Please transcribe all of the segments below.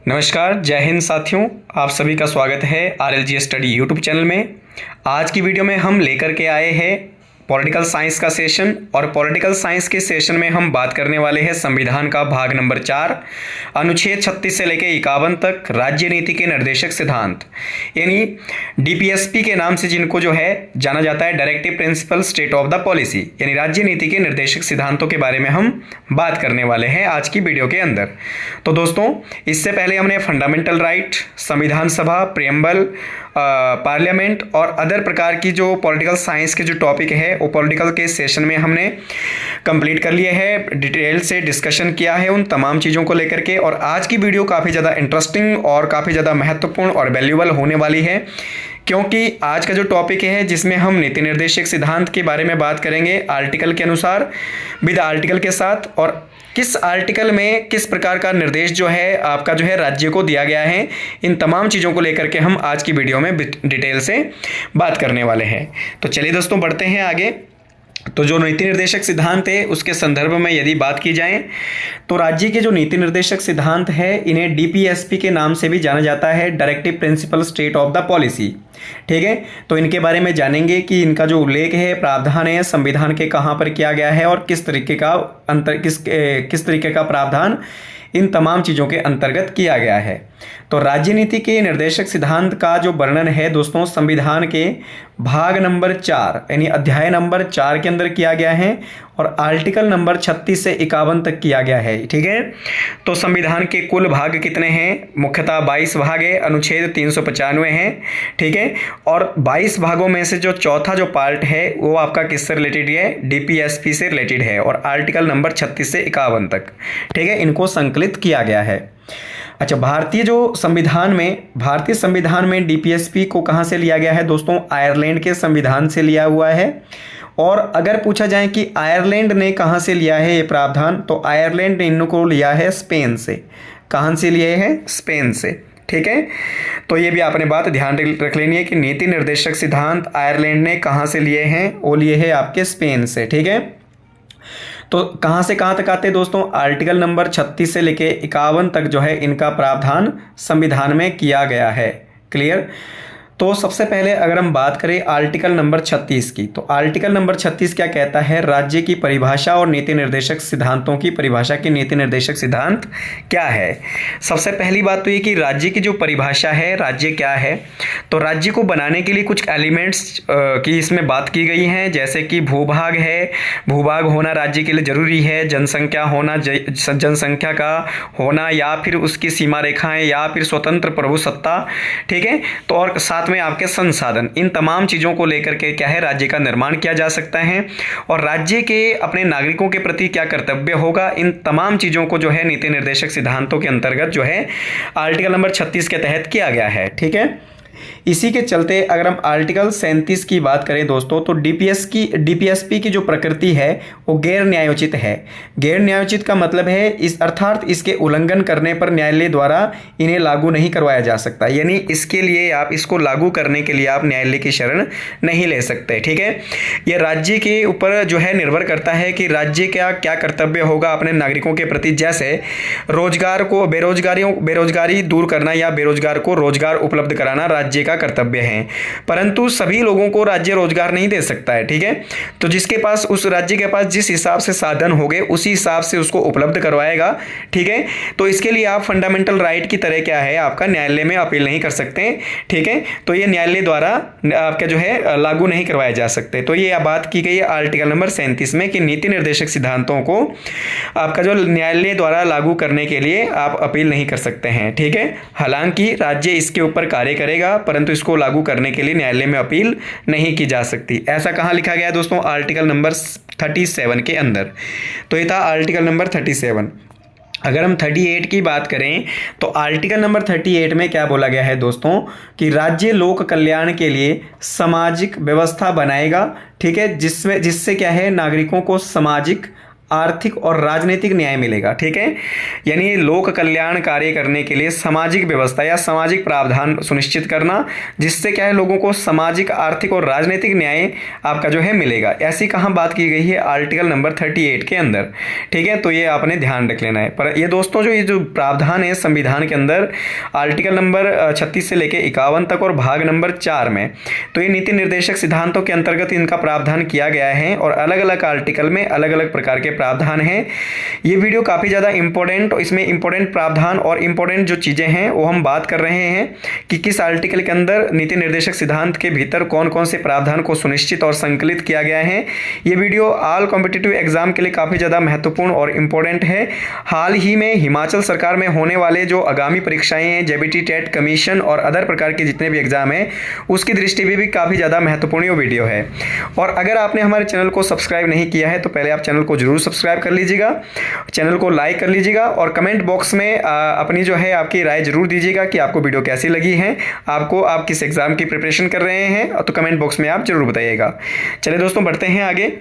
नमस्कार, जय हिंद साथियों। आप सभी का स्वागत है RLG स्टडी यूट्यूब चैनल में। आज की वीडियो में हम लेकर के आए हैं पॉलिटिकल साइंस का सेशन, और पॉलिटिकल साइंस के सेशन में हम बात करने वाले हैं संविधान का भाग नंबर 4, अनुच्छेद 36 से लेकर 51 तक राज्य नीति के निर्देशक सिद्धांत, यानी DPSP के नाम से जिनको जो है जाना जाता है, directive principle state of the policy, यानी राज्य नीति के निर्देशक सिद्धांतों के बारे में हम बात करने वाले हैं आज की वीडियो के अंदर। तो दोस्तों, इससे पहले हमने फंडामेंटल राइट, संविधान सभा, प्रियम्बल, पार्लियामेंट और अदर प्रकार की जो पॉलिटिकल साइंस के जो टॉपिक है वो पॉलिटिकल के सेशन में हमने कंप्लीट कर लिए हैं, डिटेल से डिस्कशन किया है उन तमाम चीज़ों को लेकर के। और आज की वीडियो काफ़ी ज़्यादा इंटरेस्टिंग और काफ़ी ज़्यादा महत्वपूर्ण और वैल्यूएबल होने वाली है, क्योंकि आज का जो टॉपिक है जिसमें हम नीति निर्देशक सिद्धांत के बारे में बात करेंगे आर्टिकल के अनुसार, विद आर्टिकल के साथ, और किस आर्टिकल में किस प्रकार का निर्देश जो है आपका जो है राज्य को दिया गया है, इन तमाम चीज़ों को लेकर के हम आज की वीडियो में डिटेल से बात करने वाले हैं। तो चलिए दोस्तों, बढ़ते हैं आगे। तो जो नीति निर्देशक सिद्धांत है उसके संदर्भ में यदि बात की जाए तो राज्य के जो नीति निर्देशक सिद्धांत है इन्हें DPSP के नाम से भी जाना जाता है, directive principle state of the policy. ठीक है, तो इनके बारे में जानेंगे कि इनका जो उल्लेख है, प्रावधान है संविधान के कहाँ पर किया गया है और किस तरीके का प्रावधान इन तमाम चीज़ों के अंतर्गत किया गया है। तो राज्य नीति के निर्देशक सिद्धांत का जो वर्णन है दोस्तों, संविधान के भाग नंबर 4 यानी अध्याय नंबर 4 के अंदर किया गया है और आर्टिकल नंबर 36 से 51 तक किया गया है। ठीक है, तो संविधान के कुल भाग कितने हैं? मुख्यतः 22 भाग है, अनुच्छेद 395 है। ठीक है, और 22 भागों में से जो चौथा जो पार्ट है वो आपका किससे रिलेटेड है? DPSP से रिलेटेड है, और आर्टिकल नंबर 36 से 51 तक, ठीक है, इनको संकलित किया गया है। अच्छा, भारतीय संविधान में DPSP को कहाँ से लिया गया है दोस्तों? आयरलैंड के संविधान से लिया हुआ है। और अगर पूछा जाए कि आयरलैंड ने कहाँ से लिया है ये प्रावधान, तो आयरलैंड ने इनको लिया है स्पेन से। कहाँ से लिए हैं? स्पेन से। ठीक है, तो ये भी आपने बात ध्यान रख लेनी है कि नीति निर्देशक सिद्धांत आयरलैंड ने कहाँ से लिए हैं? वो लिए हैं आपके स्पेन से। ठीक है, तो कहाँ से कहाँ तक आते हैं दोस्तों? आर्टिकल नंबर 36 से लेके 51 तक जो है इनका प्रावधान संविधान में किया गया है। क्लियर? तो सबसे पहले अगर हम बात करें आर्टिकल नंबर 36 की, तो आर्टिकल नंबर 36 क्या कहता है? राज्य की परिभाषा और नीति निर्देशक सिद्धांतों की परिभाषा की नीति निर्देशक सिद्धांत क्या है? सबसे पहली बात तो ये कि राज्य की जो परिभाषा है, राज्य क्या है, तो राज्य को बनाने के लिए कुछ एलिमेंट्स की इसमें बात की गई हैं, जैसे कि भूभाग है, भूभाग होना राज्य के लिए जरूरी है, जनसंख्या होना, जनसंख्या का होना, या फिर उसकी सीमा रेखाएं, या फिर स्वतंत्र प्रभुसत्ता। ठीक है, तो और साथ में आपके संसाधन, इन तमाम चीज़ों को लेकर के क्या है, राज्य का निर्माण किया जा सकता है। और राज्य के अपने नागरिकों के प्रति क्या कर्तव्य होगा, इन तमाम चीज़ों को जो है नीति निर्देशक सिद्धांतों के अंतर्गत जो है आर्टिकल नंबर 36 के तहत किया गया है। ठीक है, इसी के चलते अगर हम आर्टिकल 37 की बात करें दोस्तों, तो DPSP की जो प्रकृति है वो गैर न्यायोचित है। गैर न्यायोचित का मतलब है अर्थात इसके उल्लंघन करने पर न्यायालय द्वारा इन्हें लागू नहीं करवाया जा सकता, यानी इसके लिए आप इसको लागू करने के लिए आप न्यायालय की शरण नहीं ले सकते। ठीक है, यह राज्य के ऊपर जो है निर्भर करता है कि राज्य का क्या कर्तव्य होगा अपने नागरिकों के प्रति, जैसे रोजगार को बेरोजगारी दूर करना या बेरोजगार को रोजगार उपलब्ध कराना राज्य का कर्तव्य है, परंतु सभी लोगों को राज्य रोजगार नहीं दे सकता है। ठीक है, तो जिसके पास, उस राज्य के पास जिस हिसाब से साधन होंगे उसी हिसाब से उसको उपलब्ध करवाएगा। ठीक है, तो इसके लिए आप फंडामेंटल राइट की तरह क्या है, आपका न्यायालय में अपील नहीं कर सकते। ठीक है, तो ये न्यायालय द्वारा आपका जो है लागू नहीं करवाए जा सकते। तो ये बात की गई है आर्टिकल नंबर 37 में कि नीति निर्देशक सिद्धांतों को आपका जो न्यायालय द्वारा लागू करने के लिए आप अपील नहीं कर सकते हैं। ठीक है, हालांकि राज्य इसके ऊपर कार्य करेगा, परंतु इसको लागू करने के लिए न्यायालय में अपील नहीं की जा सकती। ऐसा कहाँ लिखा गया है दोस्तों? आर्टिकल नंबर 37 के अंदर। तो ये था आर्टिकल नंबर 37। अगर हम 38 की बात करें तो आर्टिकल नंबर 38 में क्या बोला गया है दोस्तों कि राज्य लोक कल्याण के लिए सामाजिक व्यवस्था बनाएगा। ठीक है, जिससे क्या है, नागरिकों को सामाजिक, आर्थिक और राजनीतिक न्याय मिलेगा। ठीक है, यानी लोक कल्याण कार्य करने के लिए सामाजिक व्यवस्था या सामाजिक प्रावधान सुनिश्चित करना, जिससे क्या है लोगों को सामाजिक, आर्थिक और राजनीतिक न्याय आपका जो है मिलेगा। ऐसी कहाँ बात की गई है? आर्टिकल नंबर 38 के अंदर। ठीक है, तो ये आपने ध्यान रख लेना है। पर ये दोस्तों जो ये जो प्रावधान है संविधान के अंदर आर्टिकल नंबर 36 से लेकर 51 तक और भाग नंबर 4 में, तो ये नीति निर्देशक सिद्धांतों के अंतर्गत इनका प्रावधान किया गया है और अलग अलग आर्टिकल में अलग अलग प्रकार के प्रावधान हैं। ये वीडियो काफ़ी ज़्यादा इंपॉर्टेंट, इसमें इंपॉर्टेंट प्रावधान और इंपॉर्टेंट जो चीज़ें हैं वो हम बात कर रहे हैं कि किस आर्टिकल के अंदर नीति निर्देशक सिद्धांत के भीतर कौन कौन से प्रावधान को सुनिश्चित और संकलित किया गया है। ये वीडियो ऑल कॉम्पिटिटिव एग्जाम के लिए काफ़ी ज़्यादा महत्वपूर्ण और इम्पोर्टेंट है। हाल ही में हिमाचल सरकार में होने वाले जो आगामी परीक्षाएं हैं, जेबीटी, टेट, कमीशन और अदर प्रकार के जितने भी एग्जाम हैं, उसकी दृष्टि में भी काफ़ी ज़्यादा महत्वपूर्ण ये वीडियो है। और अगर आपने हमारे चैनल को सब्सक्राइब नहीं किया है तो पहले आप चैनल को जरूर सब्सक्राइब कर लीजिएगा, चैनल को लाइक कर लीजिएगा और कमेंट बॉक्स में अपनी जो है आपकी राय जरूर दीजिएगा कि आपको वीडियो कैसी लगी है, आप किस एग्जाम की प्रिपरेशन कर रहे हैं, तो कमेंट बॉक्स में आप जरूर बताइएगा। चलिए दोस्तों बढ़ते हैं आगे।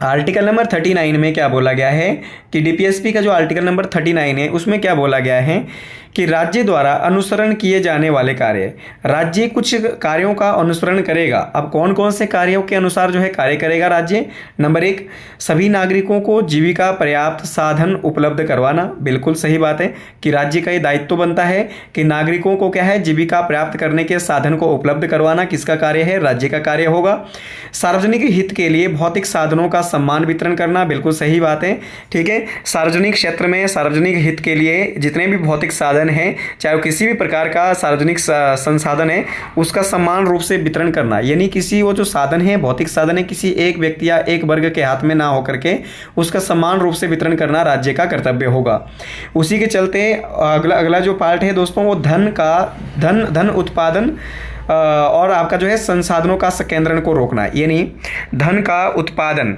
आर्टिकल नंबर 39 में क्या बोला गया है कि डीपीएसपी का जो आर्टिकल नंबर 39 है उसमें क्या बोला गया है कि राज्य द्वारा अनुसरण किए जाने वाले कार्य, राज्य कुछ कार्यों का अनुसरण करेगा। अब कौन कौन से कार्यों के अनुसार जो है कार्य करेगा राज्य? नंबर 1, सभी नागरिकों को जीविका पर्याप्त साधन उपलब्ध करवाना। बिल्कुल सही बात है कि राज्य का ये दायित्व बनता है कि नागरिकों को क्या है, जीविका प्राप्त करने के साधन को उपलब्ध करवाना किसका कार्य है? राज्य का कार्य होगा। सार्वजनिक हित के लिए भौतिक साधनों का सम्मान वितरण करना। बिल्कुल सही बात है। ठीक है, सार्वजनिक क्षेत्र में सार्वजनिक हित के लिए जितने भी भौतिक साधन है, चाहे वो किसी भी प्रकार का सार्वजनिक संसाधन है, उसका समान रूप से वितरण करना। यानी किसी वो जो साधन है, भौतिक साधन है, किसी एक व्यक्ति या एक वर्ग के हाथ में ना होकर के उसका समान रूप से वितरण करना राज्य का कर्तव्य होगा। उसी के चलते अगला जो पार्ट है दोस्तों वो धन उत्पादन और आपका जो है संसाधनों का संकेंद्रण को रोकना। यानी धन का उत्पादन,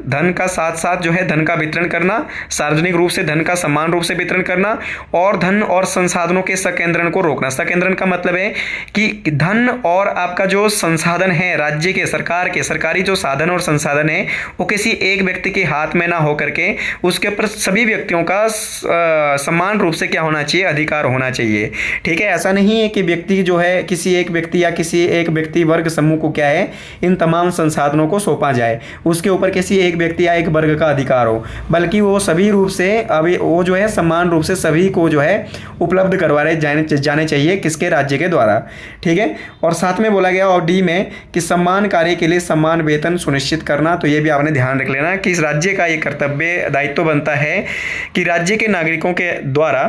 धन का साथ साथ जो है धन का वितरण करना, सार्वजनिक रूप से धन का समान रूप से वितरण करना और धन और संसाधनों के संकेंद्रण को रोकना। संकेंद्रण का मतलब है कि धन और आपका जो संसाधन है राज्य के, सरकार के, सरकारी जो साधन और संसाधन है वो किसी एक व्यक्ति के हाथ में ना होकर के उसके ऊपर सभी व्यक्तियों का समान रूप से क्या होना चाहिए? अधिकार होना चाहिए। ठीक है, ऐसा नहीं है कि व्यक्ति जो है किसी एक व्यक्ति या किसी एक व्यक्ति वर्ग समूह को क्या है इन तमाम संसाधनों को सौंपा जाए, उसके ऊपर किसी एक व्यक्ति या एक वर्ग का अधिकार हो, बल्कि वो सभी रूप से अभी वो जो है समान रूप से सभी को जो है उपलब्ध करवाए जाने चाहिए किसके? राज्य के द्वारा। ठीक है, और साथ में बोला गया और डी में कि सम्मान कार्य के लिए सम्मान वेतन सुनिश्चित करना। तो ये भी आपने ध्यान रख लेना कि इस राज्य का ये कर्तव्य दायित्व बनता है कि राज्य के नागरिकों के द्वारा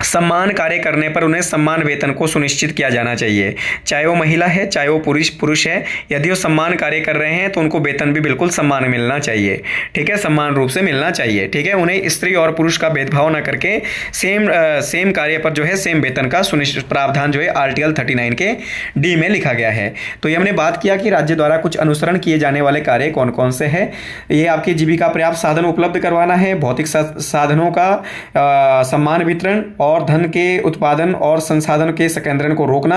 सम्मान कार्य करने पर उन्हें सम्मान वेतन को सुनिश्चित किया जाना चाहिए, चाहे वो महिला है चाहे वो पुरुष है। यदि वो सम्मान कार्य कर रहे हैं तो उनको वेतन भी बिल्कुल सम्मान मिलना चाहिए। ठीक है, सम्मान रूप से मिलना चाहिए। ठीक है, उन्हें स्त्री और पुरुष का भेदभाव ना करके सेम कार्य पर जो है सेम वेतन का सुनिश्चित प्रावधान जो है आर्टिकल 39 के डी में लिखा गया है। तो ये हमने बात किया कि राज्य द्वारा कुछ अनुसरण किए जाने वाले कार्य कौन कौन से हैं। ये आपकी जीविका पर्याप्त साधन उपलब्ध करवाना है, भौतिक साधनों का सम्मान वितरण और धन के उत्पादन और संसाधन के संकेंद्रण को रोकना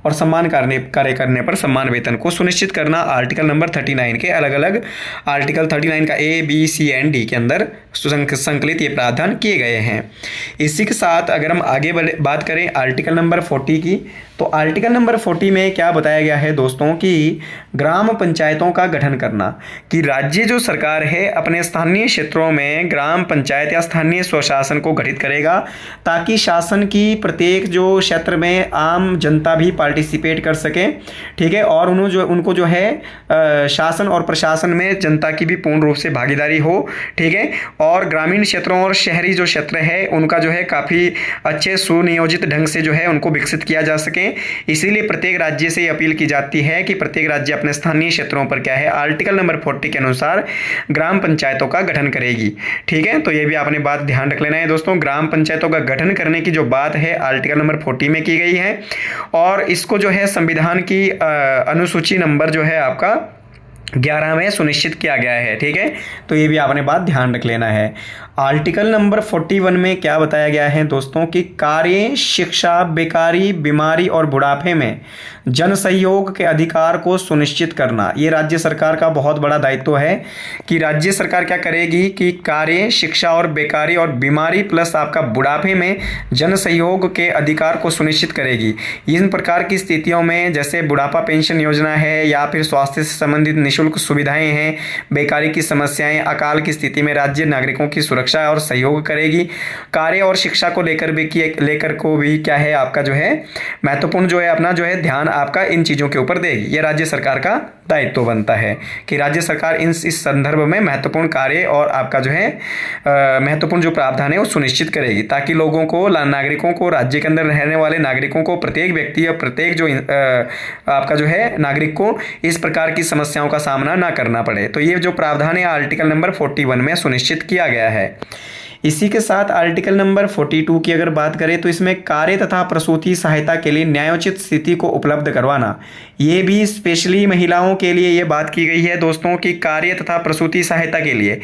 और सम्मान कार्य करने पर सम्मान वेतन को सुनिश्चित करना। आर्टिकल नंबर 39 के अलग अलग आर्टिकल 39 का ए, बी, सी एंड डी के अंदर संकलित ये प्रावधान किए गए हैं। इसी के साथ अगर हम आगे बात करें आर्टिकल नंबर 40 की, तो आर्टिकल नंबर 40 में क्या बताया गया है दोस्तों कि ग्राम पंचायतों का गठन करना, कि राज्य जो सरकार है अपने स्थानीय क्षेत्रों में ग्राम पंचायत या स्थानीय स्वशासन को गठित करेगा ताकि शासन की प्रत्येक जो क्षेत्र में आम जनता भी पार्टिसिपेट कर सके। ठीक है, और उनको जो है शासन और प्रशासन में जनता की भी पूर्ण रूप से भागीदारी हो। ठीक है, और ग्रामीण क्षेत्रों और शहरी जो क्षेत्र है उनका जो है काफ़ी अच्छे सुनियोजित ढंग से जो है उनको विकसित किया जा सके। इसीलिए प्रत्येक राज्य से अपील की जाती है कि प्रत्येक राज्य अपने स्थानीय क्षेत्रों पर क्या है आर्टिकल नंबर 40 के अनुसार ग्राम पंचायतों का गठन करेगी। ठीक है, तो ये भी आपने बात ध्यान रख लेना है दोस्तों। ग्राम पंचायतों का गठन करने की जो बात है आर्टिकल नंबर 40 में की गई है और इसको जो है संविधान की अनुसूची नंबर जो है आपका 11 में सुनिश्चित किया गया है। ठीक है, तो ये भी आपने बात ध्यान रख लेना है। आर्टिकल नंबर 41 में क्या बताया गया है दोस्तों कि कार्य, शिक्षा, बेकारी, बीमारी और बुढ़ापे में जन सहयोग के अधिकार को सुनिश्चित करना, ये राज्य सरकार का बहुत बड़ा दायित्व है कि राज्य सरकार क्या करेगी कि कार्य, शिक्षा और बेकारी और बीमारी प्लस आपका बुढ़ापे में जन सहयोग के अधिकार को सुनिश्चित करेगी। इन प्रकार की स्थितियों में जैसे बुढ़ापा पेंशन योजना है या फिर स्वास्थ्य से संबंधित निःशुल्क सुविधाएं हैं, बेकारी की समस्याएं, अकाल की स्थिति में राज्य नागरिकों की सुरक्षा और सहयोग करेगी। कार्य और शिक्षा को लेकर को भी क्या है आपका जो है महत्वपूर्ण जो है अपना जो है ध्यान आपका इन चीज़ों के ऊपर देगी। ये राज्य सरकार का दायित्व बनता है कि राज्य सरकार इस संदर्भ में महत्वपूर्ण कार्य और आपका जो है महत्वपूर्ण जो प्रावधान है वो सुनिश्चित करेगी ताकि लोगों को, नागरिकों को, राज्य के अंदर रहने वाले नागरिकों को, प्रत्येक व्यक्ति या प्रत्येक जो आपका जो है नागरिक को इस प्रकार की समस्याओं का सामना ना करना पड़े। तो ये जो प्रावधान है आर्टिकल नंबर 41 में सुनिश्चित किया गया है। इसी के साथ आर्टिकल नंबर 42 की अगर बात करें तो इसमें कार्य तथा प्रसूति सहायता के लिए न्यायोचित स्थिति को उपलब्ध करवाना, ये भी स्पेशली महिलाओं के लिए ये बात की गई है दोस्तों कि कार्य तथा प्रसूति सहायता के लिए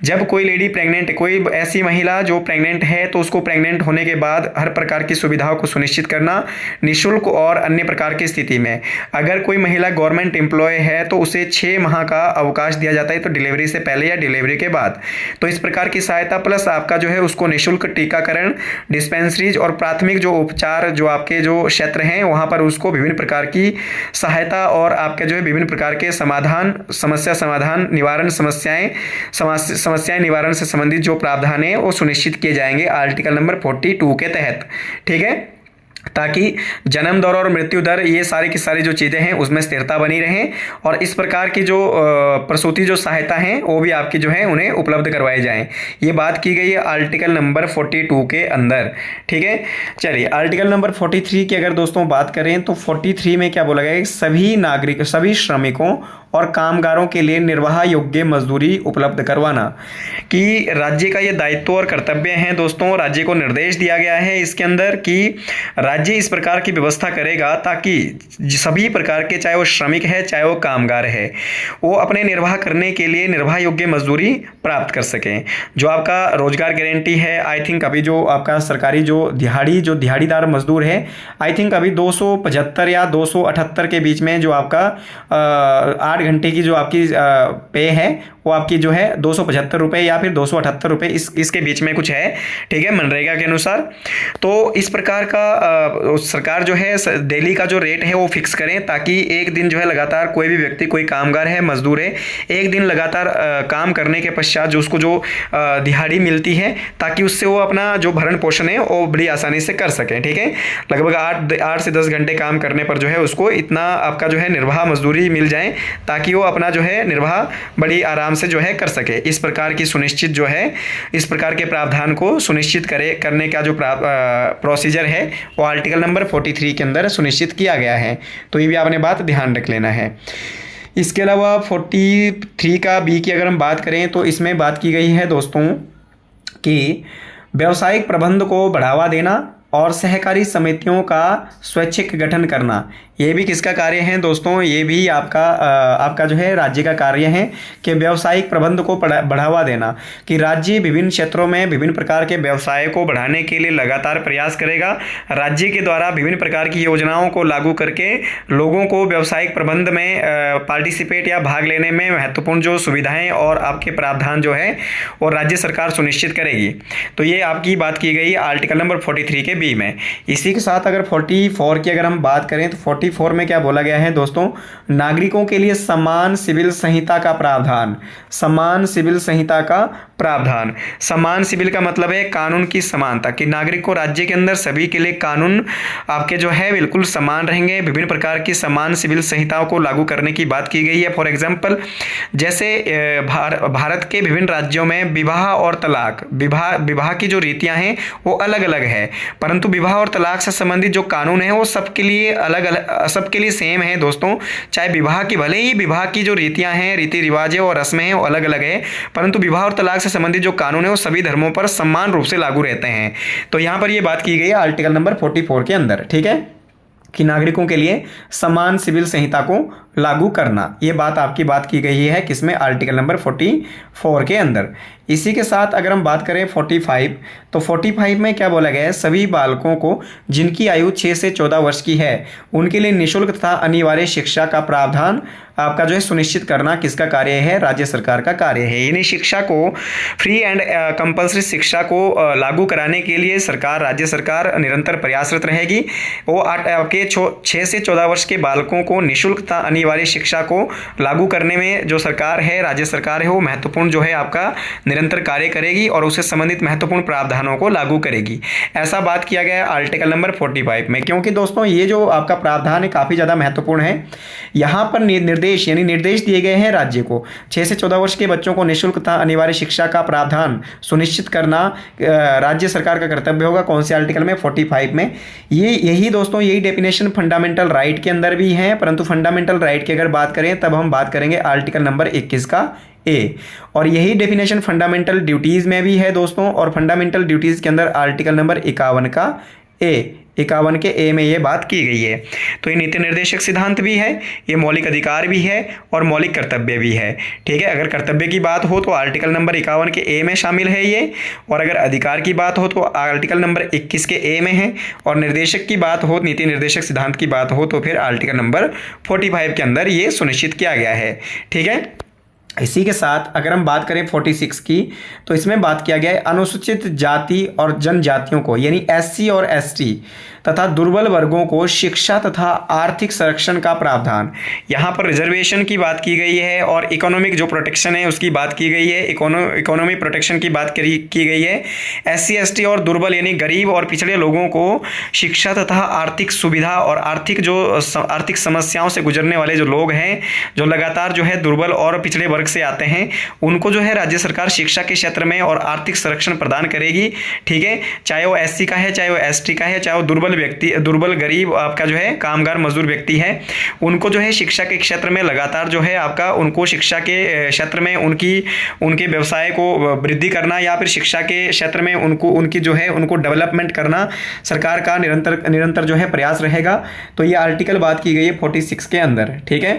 जब कोई लेडी प्रेग्नेंट, कोई ऐसी महिला जो प्रेग्नेंट है तो उसको प्रेग्नेंट होने के बाद हर प्रकार की सुविधाओं को सुनिश्चित करना निःशुल्क और अन्य प्रकार की स्थिति में। अगर कोई महिला गवर्नमेंट एम्प्लॉय है तो उसे 6 माह का अवकाश दिया जाता है, तो डिलीवरी से पहले या डिलीवरी के बाद। तो इस प्रकार की सहायता प्लस आपका जो है उसको निःशुल्क टीकाकरण, डिस्पेंसरीज और प्राथमिक जो उपचार जो आपके जो क्षेत्र हैं वहां पर उसको विभिन्न प्रकार की सहायता और आपके जो है विभिन्न प्रकार के समस्या समाधान निवारण समस्याएं निवारण से संबंधित जो प्रावधान है वो सुनिश्चित किए जाएंगे आर्टिकल नंबर 42 के तहत। ठीक है, ताकि जन्म दर और मृत्यु दर ये सारी की सारी जो चीज़ें हैं उसमें स्थिरता बनी रहे और इस प्रकार की जो प्रसूति जो सहायता हैं वो भी आपकी जो है उन्हें उपलब्ध करवाई जाएं। ये बात की गई है आर्टिकल नंबर 42 के अंदर। ठीक है, चलिए आर्टिकल नंबर 43 की अगर दोस्तों बात करें तो 43 में क्या बोला गया है, सभी श्रमिकों और कामगारों के लिए निर्वाह योग्य मजदूरी उपलब्ध करवाना, कि राज्य का ये दायित्व और कर्तव्य है दोस्तों। राज्य को निर्देश दिया गया है इसके अंदर कि राज्य इस प्रकार की व्यवस्था करेगा ताकि सभी प्रकार के, चाहे वो श्रमिक है चाहे वो कामगार है, वो अपने निर्वाह करने के लिए निर्वाह योग्य मजदूरी प्राप्त कर सकें। जो आपका रोजगार गारंटी है, आई थिंक अभी जो आपका सरकारी जो दिहाड़ीदार मजदूर है, आई थिंक अभी 275 या 278 के बीच में जो आपका 8 घंटे की जो आपकी पे है वो आपकी जो है 275 रुपये या फिर 278 रुपये इसके बीच में कुछ है। ठीक है, मनरेगा के अनुसार। तो इस प्रकार का सरकार जो है डेली का जो रेट है वो फिक्स करें ताकि एक दिन जो है लगातार कोई भी व्यक्ति, कोई कामगार है, मजदूर है, एक दिन लगातार काम करने के पश्चात जो उसको जो दिहाड़ी मिलती है ताकि उससे वो अपना जो भरण पोषण है वो बड़ी आसानी से कर सकें। ठीक है, लगभग 8 से 10 घंटे काम करने पर जो है उसको इतना आपका जो है निर्वाह मजदूरी मिल जाए ताकि वो अपना जो है निर्वाह बड़ी आराम से जो है कर सके। इस प्रकार की सुनिश्चित जो है इस प्रकार के प्रावधान को सुनिश्चित करने का जो प्रोसीजर है वो आर्टिकल नंबर 43 के अंदर सुनिश्चित किया गया है। तो ये भी आपने बात ध्यान रख लेना है। इसके अलावा 43 का बी की अगर हम बात करें तो इसमें बात की गई है दोस्तों कि व्यावसायिक प्रबंध को बढ़ावा देना और सहकारी समितियों का स्वैच्छिक गठन करना, ये भी किसका कार्य है दोस्तों, ये भी आपका जो है राज्य का कार्य है कि व्यावसायिक प्रबंध को बढ़ावा देना, कि राज्य विभिन्न क्षेत्रों में विभिन्न प्रकार के व्यवसाय को बढ़ाने के लिए लगातार प्रयास करेगा। राज्य के द्वारा विभिन्न प्रकार की योजनाओं को लागू करके लोगों को व्यावसायिक प्रबंध में पार्टिसिपेट या भाग लेने में महत्वपूर्ण जो सुविधाएं और आपके प्रावधान जो है वो राज्य सरकार सुनिश्चित करेगी। तो ये आपकी बात की गई आर्टिकल नंबर 43 के बी में। इसी के साथ अगर 44 की अगर हम बात करें तो 44 में क्या बोला गया है दोस्तों, नागरिकों के लिए समान सिविल संहिता का प्रावधान। समान सिविल संहिता का प्रावधान, समान सिविल का मतलब है कानून की समानता, कि नागरिक को राज्य के अंदर सभी के लिए कानून आपके जो है बिल्कुल समान रहेंगे। विभिन्न प्रकार की समान सिविल संहिताओं को लागू करने की बात की गई है। फॉर एग्जाम्पल जैसे भारत के विभिन्न राज्यों में विवाह और तलाक, विवाह की जो रीतियां हैं वो अलग अलग है, परंतु विवाह और तलाक से संबंधित जो कानून है वो सबके लिए अलग अलग, सबके लिए सेम है दोस्तों। चाहे विवाह की, भले ही विवाह की जो रीतियां हैं, रीति रिवाज और रस्में हैं वो अलग अलग है, परंतु विवाह और तलाक से संबंधित जो कानून है वो सभी धर्मों पर समान रूप से लागू रहते हैं। तो यहां पर ये बात की गई है आर्टिकल नंबर 44 के अंदर। ठीक है, कि नागरिकों के लिए समान सिविल संहिता को लागू करना। ये बात की गई है किसमें, आर्टिकल नंबर 44 के अंदर। इसी के साथ अगर हम बात करें 45, तो 45 में क्या बोला गया है, सभी बालकों को जिनकी आयु 6 से 14 वर्ष की है उनके लिए निःशुल्क तथा अनिवार्य शिक्षा का प्रावधान आपका जो है सुनिश्चित करना किसका कार्य है, राज्य सरकार का कार्य है। यानी शिक्षा को फ्री एंड कंपल्सरी शिक्षा को लागू कराने के लिए राज्य सरकार निरंतर प्रयासरत रहेगी। वो आपके 6 से 14 वर्ष के बालकों को निःशुल्क तथा अनिवार्य शिक्षा को लागू करने में जो सरकार है, राज्य सरकार है, वो महत्वपूर्ण जो है आपका निरंतर कार्य करेगी और उससे संबंधित महत्वपूर्ण प्रावधानों को लागू करेगी। ऐसा बात किया गया है आर्टिकल नंबर 45 में, क्योंकि दोस्तों ये जो आपका प्रावधान है काफ़ी ज़्यादा महत्वपूर्ण है। यहाँ पर निर्देश दिए गए हैं राज्य को 6 से 14 वर्ष के बच्चों को निःशुल्क तथा अनिवार्य शिक्षा का प्रावधान सुनिश्चित करना राज्य सरकार का कर्तव्य होगा। कौन से आर्टिकल में, 45 में। यही दोस्तों यही डेफिनेशन फंडामेंटल राइट के अंदर भी है, परंतु फंडामेंटल राइट की अगर बात करें तब हम बात करेंगे आर्टिकल नंबर 21 का ए, और यही डेफिनेशन फंडामेंटल ड्यूटीज़ में भी है दोस्तों। और फंडामेंटल ड्यूटीज़ के अंदर आर्टिकल नंबर 51 का ए, 51 के ए में ये बात की गई है। तो ये नीति निर्देशक सिद्धांत भी है, ये मौलिक अधिकार भी है और मौलिक कर्तव्य भी है। ठीक है, अगर कर्तव्य की बात हो तो आर्टिकल नंबर 51 के ए में शामिल है ये, और अगर अधिकार की बात हो तो आर्टिकल नंबर 21 के ए में है, और निर्देशक की बात हो, नीति निर्देशक सिद्धांत की बात हो तो फिर आर्टिकल नंबर 45 के अंदर ये सुनिश्चित किया गया है। ठीक है, इसी के साथ अगर हम बात करें 46 की, तो इसमें बात किया गया है अनुसूचित जाति और जनजातियों को यानी SC और ST तथा दुर्बल वर्गों को शिक्षा तथा आर्थिक संरक्षण का प्रावधान। यहाँ पर रिजर्वेशन की बात की गई है और इकोनॉमिक जो प्रोटेक्शन है उसकी बात की गई है, इकोनॉमिक प्रोटेक्शन की बात की गई है। SC ST और दुर्बल यानी गरीब और पिछड़े लोगों को शिक्षा तथा आर्थिक सुविधा और आर्थिक समस्याओं से गुजरने वाले जो लोग हैं, जो लगातार जो है दुर्बल और पिछड़े वर्ग से आते हैं, उनको जो है राज्य सरकार शिक्षा के क्षेत्र में और आर्थिक संरक्षण प्रदान करेगी। ठीक है, चाहे वो SC का है, चाहे वो ST का है, चाहे वो दुर्बल गरीब आपका जो है कामगार मजदूर व्यक्ति है, उनको जो है शिक्षा के क्षेत्र में लगातार जो है आपका उनको शिक्षा के क्षेत्र में उनके व्यवसाय को वृद्धि करना या फिर शिक्षा के क्षेत्र में उनकी जो है उनको डेवलपमेंट करना सरकार का निरंतर जो है प्रयास रहेगा। तो ये आर्टिकल बात की गई है 46 के अंदर। ठीक है,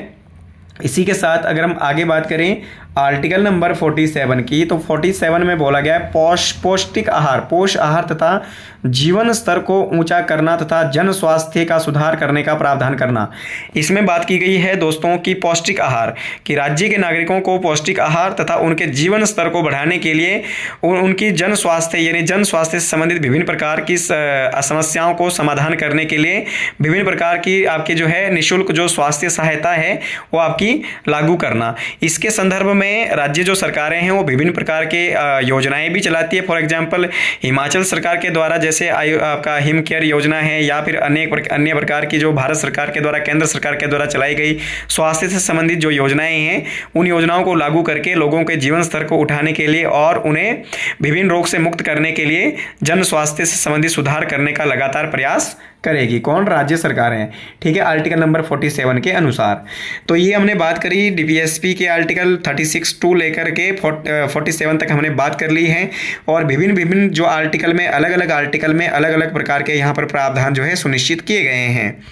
इसी के साथ अगर हम आगे बात करें आर्टिकल नंबर 47 की, तो 47 में बोला गया है पोष आहार तथा जीवन स्तर को ऊंचा करना तथा जन स्वास्थ्य का सुधार करने का प्रावधान करना। इसमें बात की गई है दोस्तों की पौष्टिक आहार, कि राज्य के नागरिकों को पौष्टिक आहार तथा उनके जीवन स्तर को बढ़ाने के लिए उनकी जन स्वास्थ्य यानी जन स्वास्थ्य से संबंधित विभिन्न प्रकार की समस्याओं को समाधान करने के लिए विभिन्न प्रकार की आपकी जो है निःशुल्क जो स्वास्थ्य सहायता है वो आपकी लागू करना। इसके संदर्भ में राज्य जो सरकारें हैं वो विभिन्न प्रकार के योजनाएं भी चलाती है। फॉर एग्जांपल हिमाचल सरकार के द्वारा जैसे आपका हिम केयर योजना है, या फिर अन्य प्रकार की जो भारत सरकार के द्वारा केंद्र सरकार के द्वारा चलाई गई स्वास्थ्य से संबंधित जो योजनाएं हैं, उन योजनाओं को लागू करके लोगों के जीवन स्तर को उठाने के लिए और उन्हें विभिन्न रोग से मुक्त करने के लिए जन स्वास्थ्य से संबंधित सुधार करने का लगातार प्रयास करेगी। कौन? राज्य सरकार है। ठीक है, आर्टिकल नंबर 47 के अनुसार। तो ये हमने बात करी DPSP के आर्टिकल 36 टू लेकर के 47 तक हमने बात कर ली है, और विभिन्न जो आर्टिकल में अलग अलग प्रकार के यहाँ पर प्रावधान जो है सुनिश्चित किए गए हैं।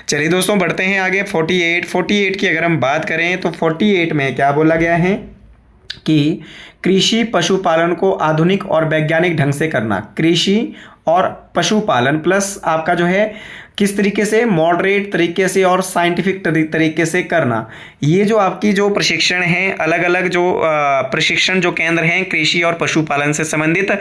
चलिए दोस्तों बढ़ते हैं आगे। 48 की अगर हम बात करें तो 48 में क्या बोला गया है कि कृषि पशुपालन को आधुनिक और वैज्ञानिक ढंग से करना। कृषि और पशुपालन प्लस आपका जो है किस तरीके से, मॉडरेट तरीके से और साइंटिफिक तरीके से करना। ये जो आपकी जो प्रशिक्षण है, अलग अलग जो प्रशिक्षण जो केंद्र हैं कृषि और पशुपालन से संबंधित,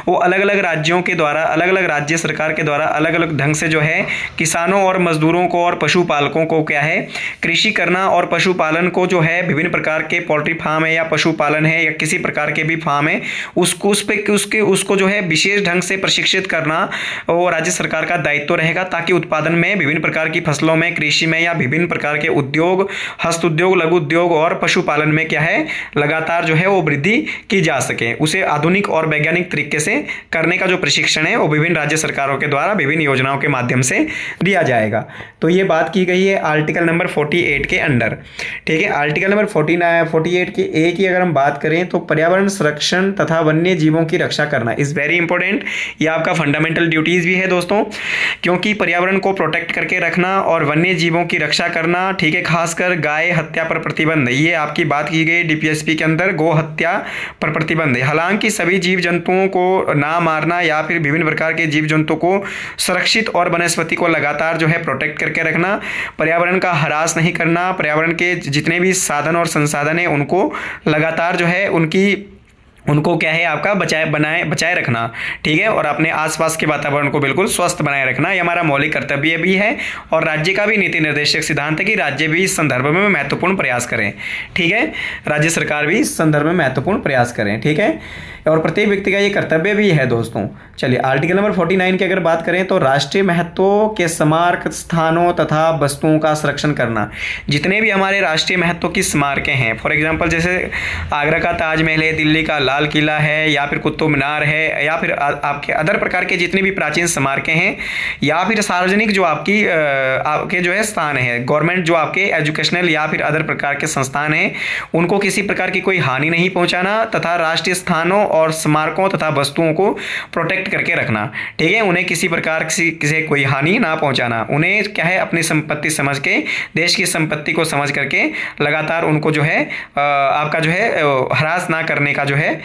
वो अलग अलग राज्यों के द्वारा, अलग अलग राज्य सरकार के द्वारा अलग अलग ढंग से जो है किसानों और मजदूरों को और पशुपालकों को क्या है कृषि करना और पशुपालन को जो है विभिन्न प्रकार के पोल्ट्री फार्म है या पशुपालन है या किसी प्रकार के भी फार्म है उसको जो है विशेष ढंग से प्रशिक्षित करना वो राज्य सरकार का दायित्व रहेगा, ताकि उत्पादन में विभिन्न प्रकार की फसलों में, कृषि में या विभिन्न प्रकार के उद्योग, हस्त उद्योग, लघु उद्योग और पशुपालन में क्या है लगातार जो है वो वृद्धि की जा सके। उसे आधुनिक और वैज्ञानिक तरीके से करने का जो प्रशिक्षण है वो विभिन्न राज्य सरकारों के द्वारा विभिन्न योजनाओं के माध्यम से दिया जाएगा। तो ये बात की गई है आर्टिकल नंबर 48 के अंडर। ठीक है, आर्टिकल नंबर 48 के ए की अगर हम बात करें तो पर्यावरण संरक्षण तथा वन्य जीवों की रक्षा करना इज वेरी इंपॉर्टेंट। ये आपका फंडामेंटल ड्यूटीज़ भी है दोस्तों, क्योंकि पर्यावरण को प्रोटेक्ट करके रखना और वन्य जीवों की रक्षा करना, ठीक है, खासकर गाय हत्या पर प्रतिबंध, ये आपकी बात की गई डीपीएसपी के अंदर, गो हत्या पर प्रतिबंध है। हालांकि सभी जीव जंतुओं को ना मारना या फिर विभिन्न प्रकार के जीव जंतु को सुरक्षित और वनस्पति को लगातार जो है प्रोटेक्ट करके रखना, पर्यावरण का ह्रास नहीं करना, पर्यावरण के जितने भी साधन और संसाधन है उनको लगातार जो है उनको क्या है आपका बचाए रखना, ठीक है, और अपने आसपास के वातावरण को बिल्कुल स्वस्थ बनाए रखना, ये हमारा मौलिक कर्तव्य भी है। और राज्य का भी नीति निर्देशक सिद्धांत है कि राज्य भी इस संदर्भ में महत्वपूर्ण प्रयास करें, ठीक है, राज्य सरकार भी इस संदर्भ में महत्वपूर्ण प्रयास करें, ठीक है, और प्रत्येक व्यक्ति का ये कर्तव्य भी है दोस्तों। चलिए आर्टिकल नंबर 49 की अगर बात करें तो राष्ट्रीय महत्व के स्मारक स्थानों तथा वस्तुओं का संरक्षण करना। जितने भी हमारे राष्ट्रीय महत्व की स्मारकें हैं, फॉर एग्जांपल जैसे आगरा का ताजमहल है, दिल्ली का लाल किला है, या फिर कुतुब मीनार है, या फिर आपके अदर प्रकार के जितने भी प्राचीन स्मारकें हैं, या फिर सार्वजनिक जो आपके जो है स्थान है, गवर्नमेंट जो आपके एजुकेशनल या फिर अदर प्रकार के संस्थान हैं, उनको किसी प्रकार की कोई हानि नहीं पहुंचाना तथा राष्ट्रीय स्थानों और स्मारकों तथा वस्तुओं को प्रोटेक्ट करके रखना, ठीक है, उन्हें किसी प्रकार से कोई हानि ना पहुंचाना, उन्हें क्या है अपनी संपत्ति समझ के, देश की संपत्ति को समझ करके लगातार उनको जो है आपका जो है ह्रास ना करने का जो है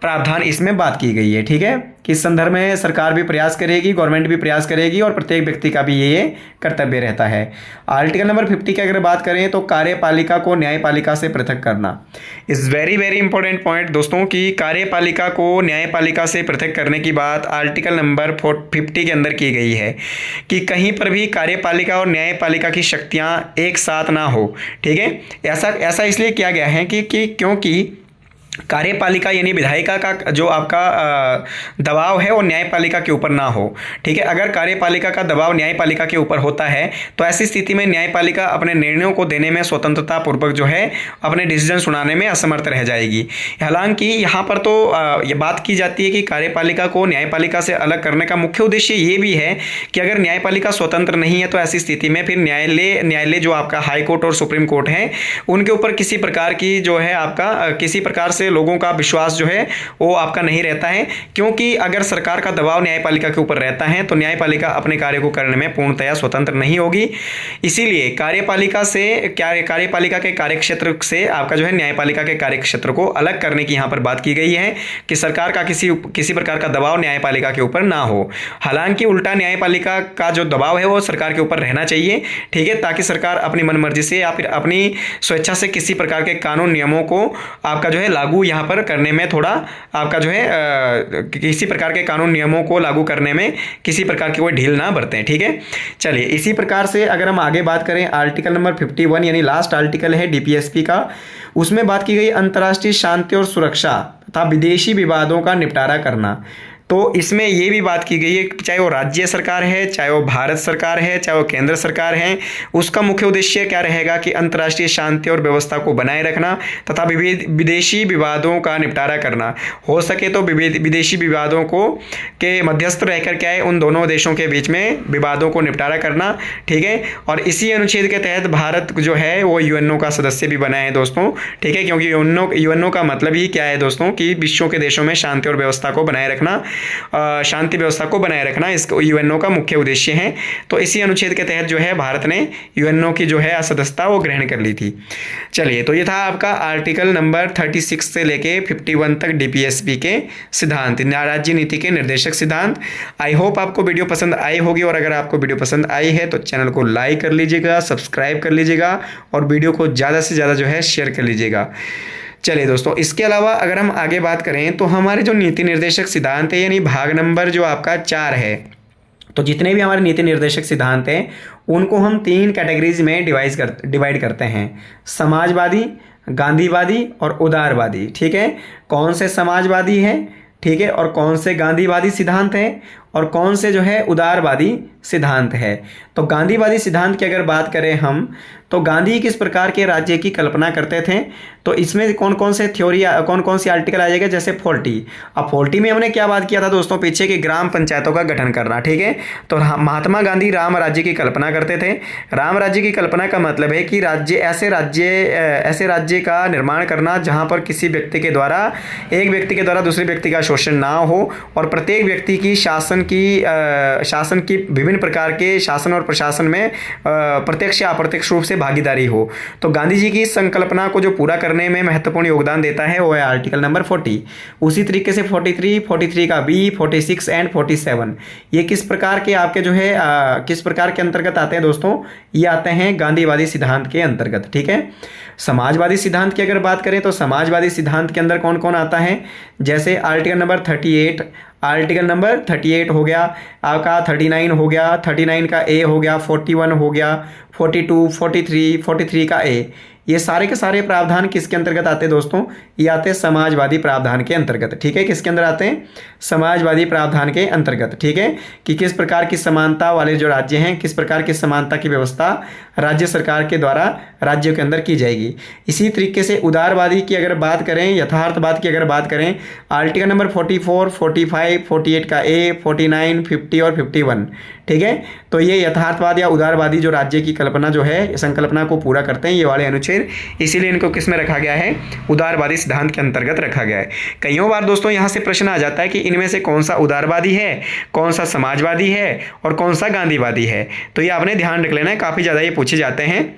प्रावधान इसमें बात की गई है, ठीक है, कि इस संदर्भ में सरकार भी प्रयास करेगी, गवर्नमेंट भी प्रयास करेगी और प्रत्येक व्यक्ति का भी ये कर्तव्य रहता है। आर्टिकल नंबर 50 की अगर बात करें तो कार्यपालिका को न्यायपालिका से पृथक करना is very very important point दोस्तों, कि कार्यपालिका को न्यायपालिका से पृथक करने की बात आर्टिकल नंबर 50 के अंदर की गई है कि कहीं पर भी कार्यपालिका और न्यायपालिका की शक्तियाँ एक साथ ना हो, ठीक है, ऐसा इसलिए किया गया है कि क्योंकि कार्यपालिका यानी विधायिका का जो आपका दबाव है वो न्यायपालिका के ऊपर ना हो, ठीक है, अगर कार्यपालिका का दबाव न्यायपालिका के ऊपर होता है तो ऐसी स्थिति में न्यायपालिका अपने निर्णयों को देने में स्वतंत्रता पूर्वक जो है अपने डिसीजन सुनाने में असमर्थ रह जाएगी। हालांकि यहाँ पर तो ये बात की जाती है कि कार्यपालिका को न्यायपालिका से अलग करने का मुख्य उद्देश्य ये भी है कि अगर न्यायपालिका स्वतंत्र नहीं है तो ऐसी स्थिति में फिर न्यायालय जो आपका हाई कोर्ट और सुप्रीम कोर्ट है उनके ऊपर किसी प्रकार की जो है आपका किसी प्रकार से लोगों का विश्वास जो है वो आपका नहीं रहता है, क्योंकि अगर सरकार का दबाव न्यायपालिका के ऊपर रहता है तो न्यायपालिका अपने कार्य को करने में पूर्णतया स्वतंत्र नहीं होगी। इसीलिए कार्यपालिका के कार्यक्षेत्र से आपका जो है न्यायपालिका के कार्यक्षेत्र को अलग करने की यहाँ पर बात की गई है कि सरकार का किसी प्रकार का दबाव न्यायपालिका के ऊपर ना हो। हालांकि उल्टा न्यायपालिका का जो दबाव है वो सरकार के ऊपर रहना चाहिए, ठीक है, ताकि सरकार अपनी मनमर्जी से या फिर अपनी स्वेच्छा से किसी प्रकार के कानून नियमों को आपका जो है लागू यहाँ पर करने में थोड़ा आपका जो है किसी प्रकार के कानून नियमों को लागू करने में किसी प्रकार की कोई ढील ना बरतें, ठीक है। चलिए इसी प्रकार से अगर हम आगे बात करें आर्टिकल नंबर 51 यानी लास्ट आर्टिकल है डीपीएसपी का, उसमें बात की गई अंतर्राष्ट्रीय शांति और सुरक्षा तथा विदेशी विवादों का निपटारा करना। तो इसमें ये भी बात की गई है चाहे वो राज्य सरकार है, चाहे वो भारत सरकार है, चाहे वो केंद्र सरकार है, उसका मुख्य उद्देश्य क्या रहेगा कि अंतर्राष्ट्रीय शांति और व्यवस्था को बनाए रखना तथा विदेशी विवादों का निपटारा करना। हो सके तो विदेशी विवादों को के मध्यस्थ रहकर क्या है उन दोनों देशों के बीच में विवादों को निपटारा करना, ठीक है। और इसी अनुच्छेद के तहत भारत जो है वो यूएनओ का सदस्य भी बना है दोस्तों, ठीक है, क्योंकि यूएनओ का मतलब ही क्या है दोस्तों कि विश्व के देशों में शांति और व्यवस्था को बनाए रखना, शांति व्यवस्था को बनाए रखना इसको यूएनओ का मुख्य उद्देश्य है। तो इसी अनुच्छेद के तहत जो है भारत ने यूएनओ की जो है सदस्यता वो ग्रहण कर ली थी। चलिए तो ये था आपका आर्टिकल नंबर 36 से लेके 51 तक डीपीएसपी के सिद्धांत, राज्य नीति के निर्देशक सिद्धांत। आई होप आपको वीडियो पसंद आई होगी, और अगर आपको वीडियो पसंद आई है तो चैनल को लाइक कर लीजिएगा, सब्सक्राइब कर लीजिएगा और वीडियो को ज़्यादा से ज़्यादा जो है शेयर कर लीजिएगा। चलिए दोस्तों, इसके अलावा अगर हम आगे बात करें तो हमारे जो नीति निर्देशक सिद्धांत है यानी भाग नंबर जो आपका 4 है, तो जितने भी हमारे नीति निर्देशक सिद्धांत हैं उनको हम 3 कैटेगरीज में डिवाइड करते हैं, समाजवादी, गांधीवादी और उदारवादी, ठीक है। कौन से समाजवादी है, ठीक है, और कौन से गांधीवादी सिद्धांत हैं और कौन से जो है उदारवादी सिद्धांत है। तो गांधीवादी सिद्धांत की अगर बात करें हम तो गांधी किस प्रकार के राज्य की कल्पना करते थे, तो इसमें कौन कौन से थ्योरी कौन कौन सी आर्टिकल आ जाएगा, जैसे 40। अब 40 में हमने क्या बात किया था दोस्तों पीछे की ग्राम पंचायतों का गठन करना, ठीक है। तो महात्मा गांधी राम राज्य की कल्पना करते थे। राम राज्य की कल्पना का मतलब है कि ऐसे राज्य का निर्माण करना जहाँ पर एक व्यक्ति के द्वारा दूसरे व्यक्ति का शोषण ना हो और प्रत्येक व्यक्ति की शासन शासन की विभिन्न प्रकार के शासन और प्रशासन में प्रत्यक्ष या अप्रत्यक्ष रूप से भागीदारी हो। तो गांधी जी की इस संकल्पना को जो पूरा करने में महत्वपूर्ण योगदान देता है वो है आर्टिकल नंबर 40। उसी तरीके से 43, 43 का बी, 46 एंड 47 ये किस प्रकार के आपके जो है किस प्रकार के अंतर्गत आते हैं दोस्तों? ये आते हैं गांधीवादी सिद्धांत के अंतर्गत। ठीक है, समाजवादी सिद्धांत की अगर बात करें तो समाजवादी सिद्धांत के अंदर कौन कौन आता है? जैसे आर्टिकल नंबर 38, आर्टिकल नंबर 38 हो गया आपका, 39 हो गया, 39 का ए हो गया, 41 हो गया, 42, 43, 43 का ए, ये सारे के सारे प्रावधान किसके अंतर्गत आते हैं दोस्तों? ये आते हैं समाजवादी प्रावधान के अंतर्गत। ठीक है, किसके अंदर आते हैं? समाजवादी प्रावधान के अंतर्गत। ठीक है, कि किस प्रकार की समानता वाले जो राज्य हैं, किस प्रकार की समानता की व्यवस्था राज्य सरकार के द्वारा राज्यों के अंदर की जाएगी। इसी तरीके से उदारवादी की अगर बात करें, यथार्थवाद की अगर बात करें, आर्टिकल नंबर 44, 45, 48 का ए, 49, 50 और 51। ठीक है, तो ये यथार्थवाद या उदारवादी जो राज्य की कल्पना जो है, संकल्पना को पूरा करते हैं ये वाले अनुच्छेद, इसीलिए इनको किस में रखा गया है? उदारवादी सिद्धांत के अंतर्गत रखा गया है। कईयों बार दोस्तों यहाँ से प्रश्न आ जाता है कि इनमें से कौन सा उदारवादी है, कौन सा समाजवादी है और कौन सा गांधीवादी है। तो ये आपने ध्यान रख लेना है, काफ़ी ज़्यादा ये पूछे जाते हैं,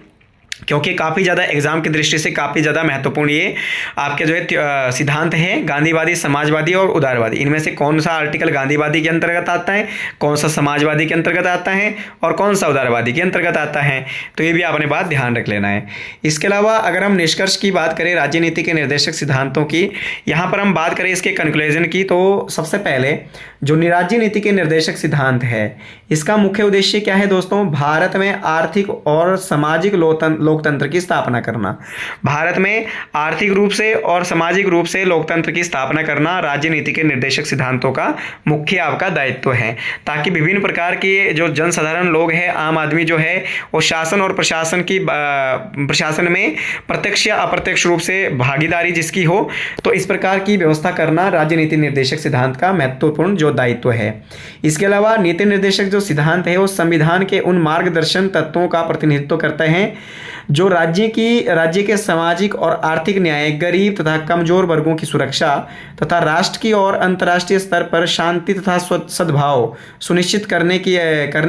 क्योंकि काफ़ी ज़्यादा एग्जाम की दृष्टि से काफ़ी ज़्यादा महत्वपूर्ण ये आपके जो है सिद्धांत हैं, गांधीवादी, समाजवादी और उदारवादी। इनमें से कौन सा आर्टिकल गांधीवादी के अंतर्गत आता है, कौन सा समाजवादी के अंतर्गत आता है और कौन सा उदारवादी के अंतर्गत आता है, तो ये भी आपने बात ध्यान रख लेना है। इसके अलावा अगर हम निष्कर्ष की बात करें राज्य नीति के निर्देशक सिद्धांतों की, यहाँ पर हम बात करें इसके कंक्लूजन की, तो सबसे पहले जो राज्य नीति के निर्देशक सिद्धांत है इसका मुख्य उद्देश्य क्या है दोस्तों? भारत में आर्थिक और सामाजिक लोकतंत्र की स्थापना करना। भारत में आर्थिक रूप से और सामाजिक रूप से लोकतंत्र की स्थापना करना राज्य नीति के निर्देशक सिद्धांतों का मुख्य आपका दायित्व है, ताकि विभिन्न प्रकार के जो जनसाधारण लोग हैं, आम आदमी जो है, वो शासन और प्रशासन में प्रत्यक्ष या अप्रत्यक्ष रूप से भागीदारी जिसकी हो, तो इस प्रकार की व्यवस्था करना राज्य नीति निर्देशक सिद्धांत का महत्वपूर्ण जो दायित्व है। इसके अलावा नीति निर्देशक जो सिद्धांत है वो संविधान के उन मार्गदर्शन तत्वों का प्रतिनिधित्व करते हैं जो राज्य के सामाजिक और आर्थिक न्याय, गरीब तथा कमजोर वर्गों की सुरक्षा तथा राष्ट्र की और अंतर्राष्ट्रीय स्तर पर शांति तथा सद्भाव सुनिश्चित करने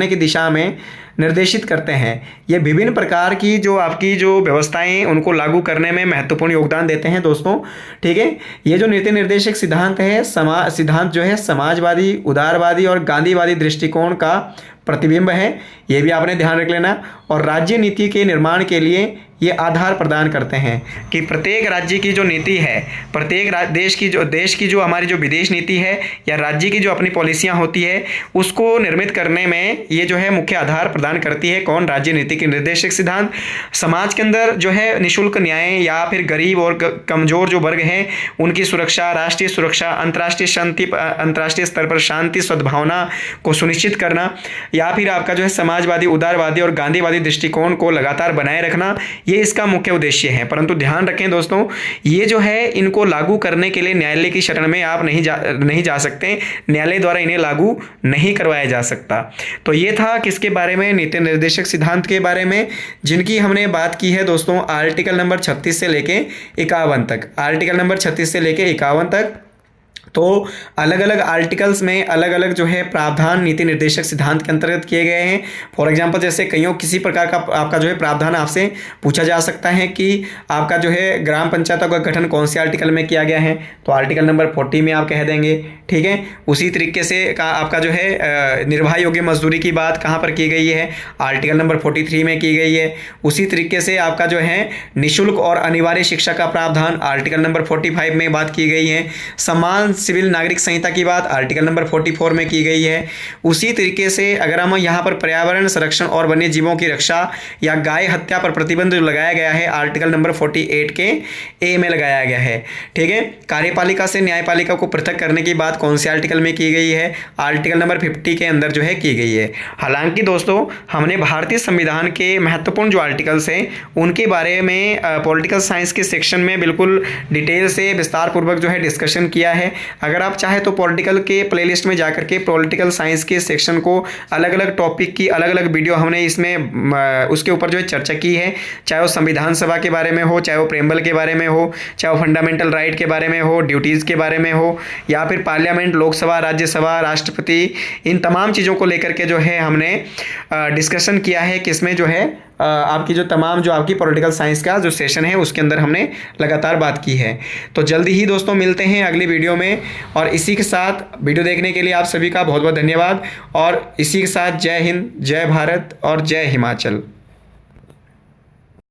की दिशा में निर्देशित करते हैं। ये विभिन्न प्रकार की जो आपकी जो व्यवस्थाएं उनको लागू करने में महत्वपूर्ण योगदान देते हैं दोस्तों। ठीक है, ये जो नीति निर्देशक सिद्धांत है, सिद्धांत जो है समाजवादी, उदारवादी और गांधीवादी दृष्टिकोण का प्रतिबिंब है, ये भी आपने ध्यान रख लेना। और राज्य नीति के निर्माण के लिए ये आधार प्रदान करते हैं कि प्रत्येक राज्य की जो नीति है, प्रत्येक देश की जो हमारी जो विदेश नीति है या राज्य की जो अपनी पॉलिसियां होती है उसको निर्मित करने में ये जो है मुख्य आधार प्रदान करती है। कौन? राज्य नीति के निर्देशक सिद्धांत। समाज के अंदर जो है निःशुल्क न्याय या फिर गरीब और कमजोर जो वर्ग हैं उनकी सुरक्षा, राष्ट्रीय सुरक्षा, अंतर्राष्ट्रीय शांति, अंतर्राष्ट्रीय स्तर पर शांति सद्भावना को सुनिश्चित करना, या फिर आपका जो है समाजवादी, उदारवादी और गांधीवादी दृष्टिकोण को लगातार बनाए रखना, ये इसका मुख्य उद्देश्य है। परंतु ध्यान रखें दोस्तों, ये जो है इनको लागू करने के लिए न्यायालय की शरण में आप नहीं जा सकते, न्यायालय द्वारा इन्हें लागू नहीं करवाया जा सकता। तो ये था किसके बारे में? नीति निर्देशक सिद्धांत के बारे में, जिनकी हमने बात की है दोस्तों आर्टिकल नंबर 36 से लेके 51 तक। आर्टिकल नंबर 36 से लेके 51 तक तो अलग अलग आर्टिकल्स में अलग अलग जो है प्रावधान नीति निर्देशक सिद्धांत के अंतर्गत किए गए हैं। फॉर एग्जांपल जैसे किसी प्रकार का आपका जो है प्रावधान आपसे पूछा जा सकता है कि आपका जो है ग्राम पंचायतों का गठन कौन से आर्टिकल में किया गया है, तो आर्टिकल नंबर 40 में आप कह देंगे। ठीक है, उसी तरीके से आपका जो है निर्वाह योग्य मजदूरी की बात कहाँ पर की गई है? आर्टिकल नंबर 43 में की गई है। उसी तरीके से आपका जो है निःशुल्क और अनिवार्य शिक्षा का प्रावधान आर्टिकल नंबर 45 में बात की गई है। समान सिविल नागरिक संहिता की बात आर्टिकल नंबर 44 में की गई है। उसी तरीके से अगर हम यहाँ पर पर्यावरण संरक्षण और वन्य जीवों की रक्षा या गाय हत्या पर प्रतिबंध लगाया गया है आर्टिकल नंबर 48 के ए में लगाया गया है। ठीक है, कार्यपालिका से न्यायपालिका को पृथक करने की बात कौन से आर्टिकल में की गई है? आर्टिकल नंबर 50 के अंदर जो है की गई है। हालांकि दोस्तों हमने भारतीय संविधान के महत्वपूर्ण जो आर्टिकल्स हैं उनके बारे में पॉलिटिकल साइंस के सेक्शन में बिल्कुल डिटेल से विस्तार पूर्वक जो है डिस्कशन किया है। अगर आप चाहे तो पॉलिटिकल के प्लेलिस्ट में जाकर के पॉलिटिकल साइंस के सेक्शन को अलग अलग टॉपिक की अलग अलग वीडियो हमने इसमें उसके ऊपर जो है चर्चा की है, चाहे वो संविधान सभा के बारे में हो, चाहे वो प्रेम्बल के बारे में हो, चाहे वो फंडामेंटल राइट के बारे में हो, ड्यूटीज़ के बारे में हो, या फिर पार्लियामेंट, लोकसभा, राज्यसभा, राष्ट्रपति, इन तमाम चीज़ों को लेकर के जो है हमने डिस्कशन किया है, किसमें जो है आपकी जो तमाम जो आपकी पॉलिटिकल साइंस का जो सेशन है उसके अंदर हमने लगातार बात की है। तो जल्दी ही दोस्तों मिलते हैं अगली वीडियो में, और इसी के साथ वीडियो देखने के लिए आप सभी का बहुत बहुत धन्यवाद, और इसी के साथ जय हिंद, जय भारत और जय हिमाचल।